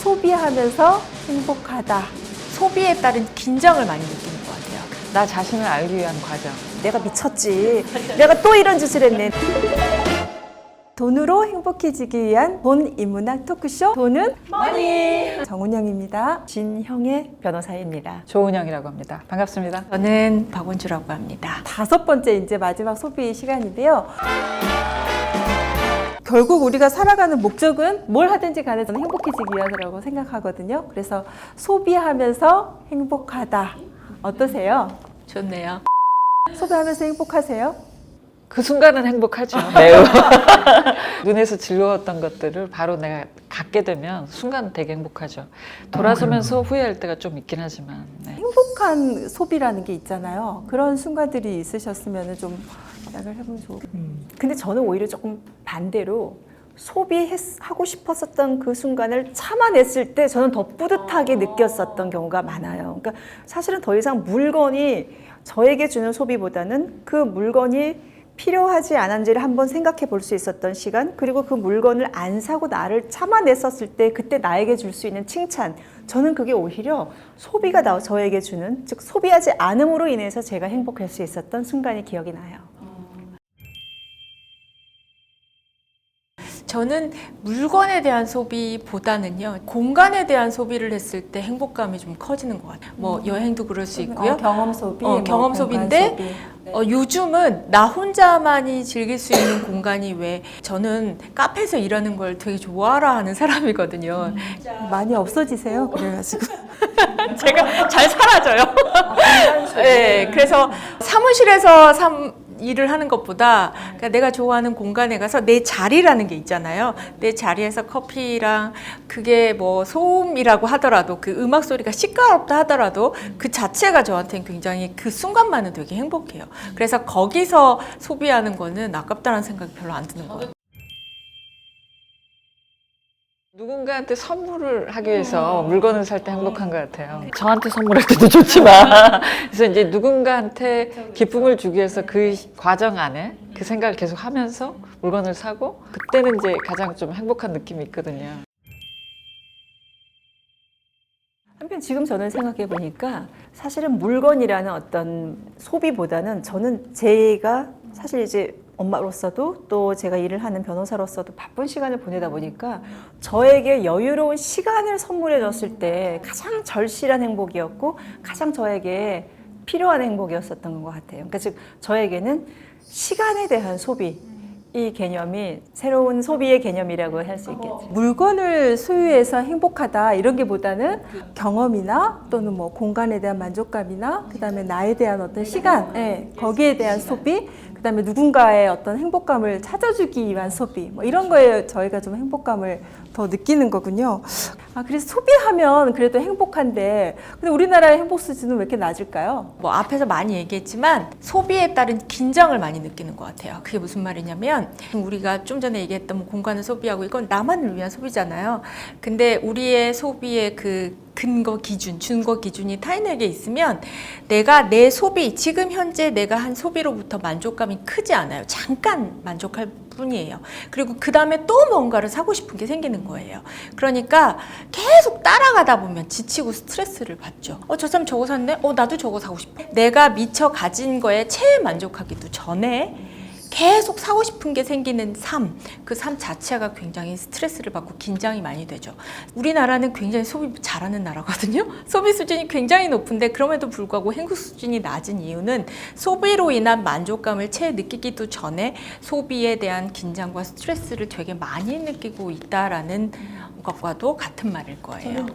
소비하면서 행복하다. 소비에 따른 긴장을 많이 느끼는 것 같아요. 나 자신을 알기 위한 과정. 내가 미쳤지. 내가 또 이런 짓을 했네. 돈으로 행복해지기 위한 돈 인문학 토크쇼 돈은 머니. 정은영입니다. 진형의 변호사입니다. 조은영이라고 합니다. 반갑습니다. 저는 박원주라고 합니다. 5번째 이제 마지막 소비 시간인데요. 결국 우리가 살아가는 목적은 뭘 하든지 간에 저는 행복해지기 위해서라고 생각하거든요. 그래서 소비하면서 행복하다. 어떠세요? 좋네요. 소비하면서 행복하세요? 그 순간은 행복하죠. 매우. 눈에서 즐거웠던 것들을 바로 내가 갖게 되면 순간 되게 행복하죠. 돌아서면서 후회할 때가 좀 있긴 하지만. 네. 행복한 소비라는 게 있잖아요. 그런 순간들이 있으셨으면 좀 이야기를 해보면 좋겠어요. 근데 저는 오히려 조금 반대로 소비하고 싶었었던 그 순간을 참아냈을 때 저는 더 뿌듯하게 느꼈었던 경우가 많아요. 그러니까 사실은 더 이상 물건이 저에게 주는 소비보다는 그 물건이 필요하지 않은지를 한번 생각해 볼 수 있었던 시간, 그리고 그 물건을 안 사고 나를 참아냈었을 때 그때 나에게 줄 수 있는 칭찬, 저는 그게 오히려 소비가 저에게 주는, 즉 소비하지 않음으로 인해서 제가 행복할 수 있었던 순간이 기억이 나요. 저는 물건에 대한 소비보다는요, 공간에 대한 소비를 했을 때 행복감이 좀 커지는 것 같아요. 뭐 여행도 그럴 수 있고요. 경험 소비, 경험 소비인데 요즘은 나 혼자만이 즐길 수 있는 공간이 왜, 저는 카페에서 일하는 걸 되게 좋아라 하는 사람이거든요. 많이 없어지세요. 그래가지고 제가 잘 사라져요. 네, 그래서 사무실에서 일을 하는 것보다 그러니까 내가 좋아하는 공간에 가서 내 자리라는 게 있잖아요. 내 자리에서 커피랑, 그게 뭐 소음이라고 하더라도, 그 음악 소리가 시끄럽다 하더라도 그 자체가 저한테는 굉장히 그 순간만은 되게 행복해요. 그래서 거기서 소비하는 거는 아깝다는 생각이 별로 안 드는 것 같아요. 누군가한테 선물을 하기 위해서 물건을 살 때 행복한 것 같아요. 저한테 선물할 때도 좋지만. 그래서 이제 누군가한테 기쁨을 주기 위해서 그 과정 안에 그 생각을 계속 하면서 물건을 사고, 그때는 이제 가장 좀 행복한 느낌이 있거든요. 한편 지금 저는 생각해 보니까 사실은 물건이라는 어떤 소비보다는 저는 제가 사실 이제 엄마로서도 또 제가 일을 하는 변호사로서도 바쁜 시간을 보내다 보니까 저에게 여유로운 시간을 선물해 줬을 때 가장 절실한 행복이었고 가장 저에게 필요한 행복이었었던 것 같아요. 그러니까 즉 저에게는 시간에 대한 소비, 이 개념이 새로운 소비의 개념이라고 할 수 있겠죠. 물건을 소유해서 행복하다 이런 게 보다는 경험이나 또는 뭐 공간에 대한 만족감이나 그다음에 나에 대한 어떤 시간, 거기에 대한 소비, 그다음에 누군가의 어떤 행복감을 찾아주기 위한 소비, 뭐 이런 거에 저희가 좀 행복감을 더 느끼는 거군요. 그래서 소비하면 그래도 행복한데, 근데 우리나라의 행복 수준은 왜 이렇게 낮을까요? 뭐 앞에서 많이 얘기했지만 소비에 따른 긴장을 많이 느끼는 것 같아요. 그게 무슨 말이냐면, 우리가 좀 전에 얘기했던 뭐 공간을 소비하고 이건 나만을 위한 소비잖아요. 근데 우리의 소비의 그 근거 기준, 준거 기준이 타인에게 있으면 내가 내 소비, 지금 현재 내가 한 소비로부터 만족감이 크지 않아요. 잠깐 만족할 뿐이에요. 그리고 그 다음에 또 뭔가를 사고 싶은 게 생기는 거예요. 그러니까 계속 따라가다 보면 지치고 스트레스를 받죠. 저 사람 저거 샀네? 나도 저거 사고 싶어. 내가 미처 가진 거에 최만족하기도 전에 계속 사고 싶은 게 생기는 삶, 그 삶 자체가 굉장히 스트레스를 받고 긴장이 많이 되죠. 우리나라는 굉장히 소비 잘하는 나라거든요. 소비 수준이 굉장히 높은데 그럼에도 불구하고 행복 수준이 낮은 이유는 소비로 인한 만족감을 채 느끼기도 전에 소비에 대한 긴장과 스트레스를 되게 많이 느끼고 있다라는 것과도 같은 말일 거예요.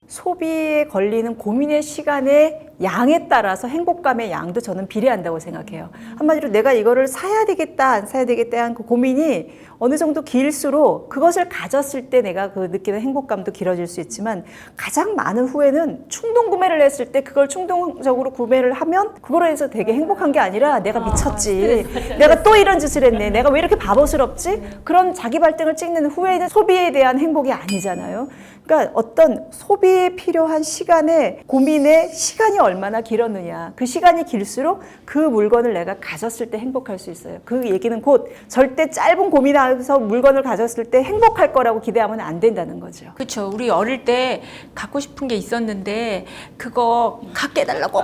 소비에 걸리는 고민의 시간의 양에 따라서 행복감의 양도 저는 비례한다고 생각해요. 한마디로 내가 이거를 사야 되겠다, 안 사야 되겠다 한 그 고민이 어느 정도 길수록 그것을 가졌을 때 내가 그 느끼는 행복감도 길어질 수 있지만, 가장 많은 후에는 충동 구매를 했을 때 그걸 충동적으로 구매를 하면 그거로 해서 되게 행복한 게 아니라 내가 미쳤지, 내가 또 이런 짓을 했네, 내가 왜 이렇게 바보스럽지, 그런 자기 발등을 찍는 후에는 소비에 대한 행복이 아니잖아요. 그러니까 어떤 소비에 필요한 시간에 고민에 시간이 얼마나 길었느냐. 그 시간이 길수록 그 물건을 내가 가졌을 때 행복할 수 있어요. 그 얘기는 곧 절대 짧은 고민하면서 물건을 가졌을 때 행복할 거라고 기대하면 안 된다는 거죠. 그렇죠. 우리 어릴 때 갖고 싶은 게 있었는데 그거 갖게 해달라고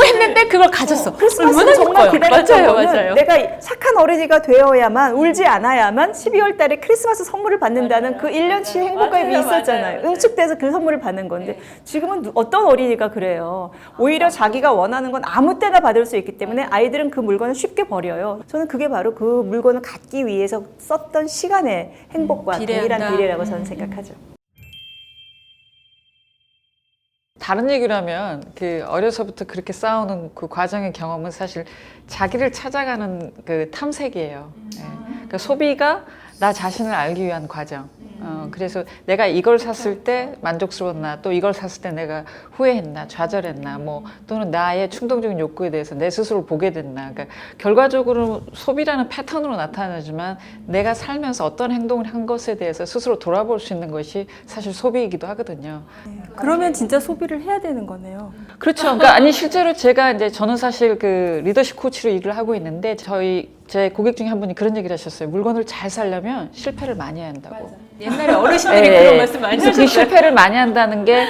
했는데 그걸 가졌어. 크리스마스 정말 기다렸던 맞아요, 거는 맞아요. 내가 착한 어린이가 되어야만 울지 않아야만 12월 달에 크리스마스 선물을 받는다는 그 1년치 행복감이 있었잖아요. 응축돼서 그 선물을 받는 건데 지금은 어떤 어린이가 그래요. 오히려 자기가 원하는 건 아무 때나 받을 수 있기 때문에 아이들은 그 물건을 쉽게 버려요. 저는 그게 바로 그 물건을 갖기 위해서 썼던 시간의 행복과 동일한 비례라고 저는 생각하죠. 다른 얘기를 하면 그 어려서부터 그렇게 쌓아오는 그 과정의 경험은 사실 자기를 찾아가는 그 탐색이에요. 예. 그러니까 소비가 나 자신을 알기 위한 과정. 그래서 내가 이걸 샀을 때 만족스러웠나, 또 이걸 샀을 때 내가 후회했나, 좌절했나, 뭐 또는 나의 충동적인 욕구에 대해서 내 스스로 보게 됐나. 그러니까 결과적으로 소비라는 패턴으로 나타나지만 내가 살면서 어떤 행동을 한 것에 대해서 스스로 돌아볼 수 있는 것이 사실 소비이기도 하거든요. 그러면 진짜 소비를 해야 되는 거네요. 그렇죠. 그러니까 아니 실제로 저는 사실 그 리더십 코치로 일을 하고 있는데 제 고객 중에 한 분이 그런 얘기를 하셨어요. 물건을 잘 살려면 실패를 많이 해야 한다고. 옛날에 어르신들이 그런 말씀 많이 그래서 그 하셨어요. 실패를 많이 한다는 게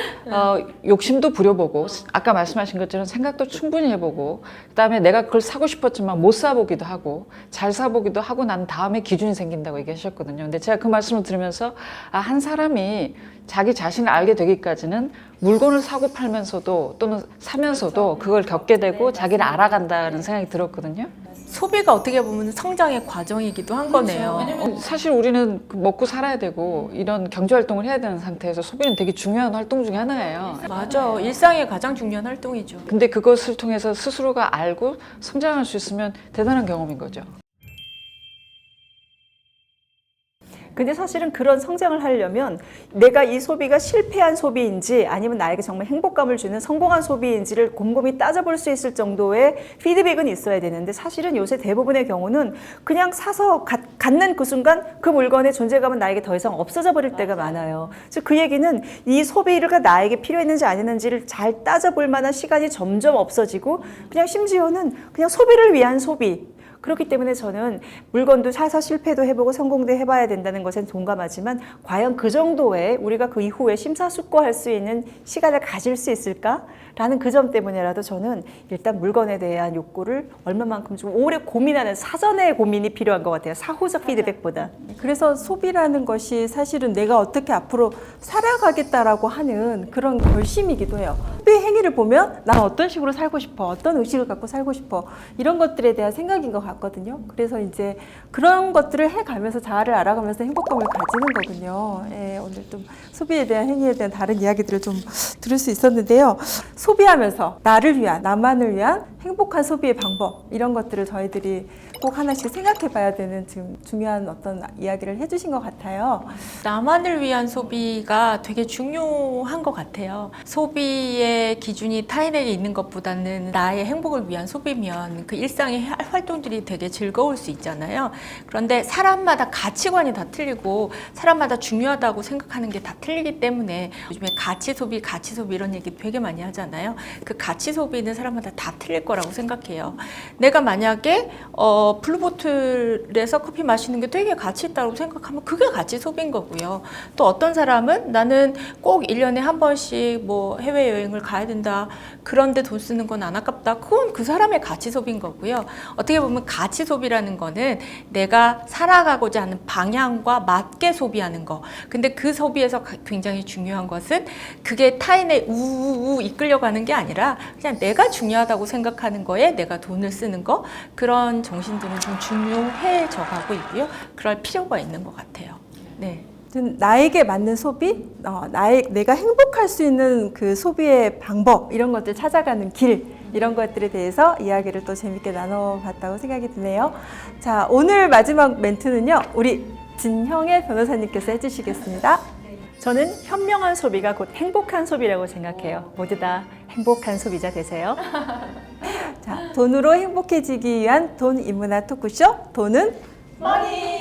욕심도 부려보고 아까 말씀하신 것처럼 생각도 충분히 해보고 그다음에 내가 그걸 사고 싶었지만 못 사보기도 하고 잘 사보기도 하고 난 다음에 기준이 생긴다고 얘기하셨거든요. 근데 제가 그 말씀을 들으면서 한 사람이 자기 자신을 알게 되기까지는 물건을 사고 팔면서도 또는 사면서도 그걸 겪게 되고 자기를 알아간다는 생각이 들었거든요. 소비가 어떻게 보면 성장의 과정이기도 한 거네요. 사실 우리는 먹고 살아야 되고 이런 경제 활동을 해야 되는 상태에서 소비는 되게 중요한 활동 중에 하나예요. 맞아. 일상의 가장 중요한 활동이죠. 근데 그것을 통해서 스스로가 알고 성장할 수 있으면 대단한 경험인 거죠. 근데 사실은 그런 성장을 하려면 내가 이 소비가 실패한 소비인지 아니면 나에게 정말 행복감을 주는 성공한 소비인지를 곰곰이 따져볼 수 있을 정도의 피드백은 있어야 되는데 사실은 요새 대부분의 경우는 그냥 사서 갖는 그 순간 그 물건의 존재감은 나에게 더 이상 없어져 버릴 때가 많아요. 즉 그 얘기는 이 소비가 나에게 필요했는지 아니었는지를 잘 따져볼 만한 시간이 점점 없어지고 그냥 심지어는 그냥 소비를 위한 소비 그렇기 때문에 저는 물건도 사서 실패도 해보고 성공도 해봐야 된다는 것엔 동감하지만 과연 그 정도의 우리가 그 이후에 심사숙고할 수 있는 시간을 가질 수 있을까라는 그 점 때문에라도 저는 일단 물건에 대한 욕구를 얼마만큼 좀 오래 고민하는 사전의 고민이 필요한 것 같아요. 사후적 피드백보다. 그래서 소비라는 것이 사실은 내가 어떻게 앞으로 살아가겠다라고 하는 그런 결심이기도 해요. 소비 행위를 보면 난 어떤 식으로 살고 싶어, 어떤 의식을 갖고 살고 싶어 이런 것들에 대한 생각인 것 같거든요. 그래서 이제 그런 것들을 해가면서 자아를 알아가면서 행복감을 가지는 거군요. 예, 오늘 좀 소비에 대한 행위에 대한 다른 이야기들을 좀 들을 수 있었는데요. 소비하면서 나를 위한, 나만을 위한 행복한 소비의 방법 이런 것들을 저희들이 꼭 하나씩 생각해 봐야 되는 지금 중요한 어떤 이야기를 해주신 것 같아요. 나만을 위한 소비가 되게 중요한 것 같아요. 소비의 기준이 타인에게 있는 것보다는 나의 행복을 위한 소비면 그 일상의 활동들이 되게 즐거울 수 있잖아요. 그런데 사람마다 가치관이 다 틀리고 사람마다 중요하다고 생각하는 게 다 틀리기 때문에 요즘에 가치 소비 이런 얘기 되게 많이 하잖아요. 그 가치 소비는 사람마다 다 틀릴 거라고 생각해요. 내가 만약에 블루보틀에서 커피 마시는 게 되게 가치 있다고 생각하면 그게 가치 소비인 거고요. 또 어떤 사람은 나는 꼭 1년에 한 번씩 뭐 해외여행을 가야 된다. 그런데 돈 쓰는 건 안 아깝다. 그건 그 사람의 가치 소비인 거고요. 어떻게 보면 가치 소비라는 거는 내가 살아가고자 하는 방향과 맞게 소비하는 거. 근데 그 소비에서 굉장히 중요한 것은 그게 타인의 우우우 이끌려가는 게 아니라 그냥 내가 중요하다고 생각하는 거에 내가 돈을 쓰는 거. 그런 정신들은 좀 중요해져 가고 있고요. 그럴 필요가 있는 것 같아요. 네. 나에게 맞는 소비, 내가 행복할 수 있는 그 소비의 방법 이런 것들 찾아가는 길 이런 것들에 대해서 이야기를 또 재밌게 나눠봤다고 생각이 드네요. 자, 오늘 마지막 멘트는요. 우리 진형애 변호사님께서 해주시겠습니다. 저는 현명한 소비가 곧 행복한 소비라고 생각해요. 모두 다 행복한 소비자 되세요. 자, 돈으로 행복해지기 위한 돈 인문학 토크쇼 돈은 머니!